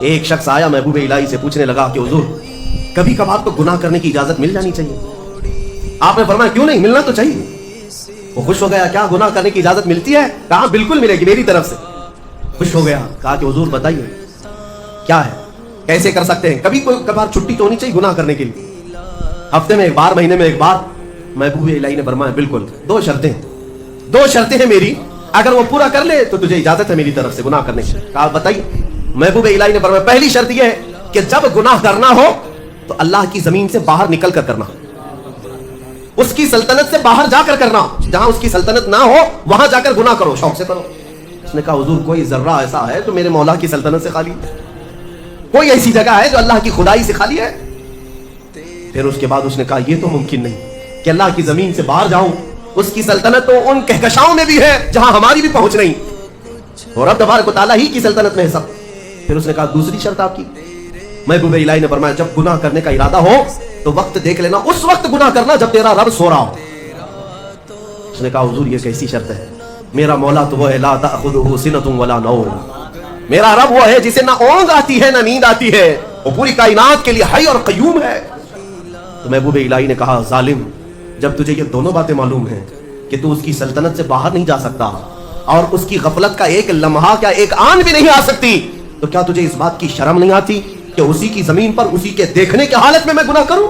ایک شخص آیا محبوب الہی سے پوچھنے لگا کہ حضور کبھی کبھار تو گناہ کرنے کی اجازت مل جانی چاہیے. آپ نے فرمایا کیوں نہیں, ملنا تو چاہیے. وہ خوش ہو گیا, کیا گناہ کرنے کی اجازت ملتی ہے؟ کہا بالکل ملے گی میری طرف سے. خوش ہو گیا, کہا کہ حضور بتائیے کیا ہے, کیسے کر سکتے ہیں؟ کبھی کوئی کبھار چھٹی تو ہونی چاہیے گناہ کرنے کے لیے, ہفتے میں ایک بار, مہینے میں ایک بار. محبوب الہی نے فرمایا بالکل, دو شرطیں ہیں میری, اگر وہ پورا کر لے تو تجھے اجازت ہے میری طرف سے گناہ کرنے کی. کہا بتائیے. محبوب الہی نے فرمایا پہلی شرط یہ ہے کہ جب گناہ کرنا ہو تو اللہ کی زمین سے باہر نکل کر کرنا, اس کی سلطنت سے باہر جا کر کرنا. جہاں اس کی سلطنت نہ ہو وہاں جا کر گناہ کرو, شوق سے کرو. اس نے کہا حضور کوئی ذرہ ایسا ہے جو میرے مولا کی سلطنت سے خالی ہے؟ کوئی ایسی جگہ ہے جو اللہ کی خدائی سے خالی ہے؟ پھر اس کے بعد اس نے کہا یہ تو ممکن نہیں کہ اللہ کی زمین سے باہر جاؤں, اس کی سلطنت تو ان کہکشاؤں میں بھی ہے جہاں ہماری بھی پہنچ نہیں, اور رب تبارک و تعالیٰ ہی کی سلطنت میں ہے سب. پھر اس نے کہا دوسری شرط آپ کی. محبوب الہی نے فرمایا جب گناہ کرنے کا ارادہ ہو تو وقت دیکھ لینا, اس وقت گناہ کرنا جب تیرا رب سو رہا ہو. اس نے کہا حضور یہ کیسی شرط ہے؟ میرا مولا تو وہ ہے لا تأخذہ سنۃ ولا نوم, میرا رب وہ ہے جسے نہ اونگ آتی ہے نہ نیند آتی ہے, وہ پوری کائنات کے لیے حی اور قیوم ہے. تو محبوب الہی نے کہا ظالم, جب تجھے یہ دونوں باتیں معلوم ہیں کہ تو اس کی سلطنت سے باہر نہیں جا سکتا اور اس کی غفلت کا ایک لمحہ کیا ایک آن بھی نہیں آ سکتی, تو کیا تجھے اس بات کی شرم نہیں آتی کہ اسی کی زمین پر اسی کے دیکھنے کی حالت میں گناہ کروں؟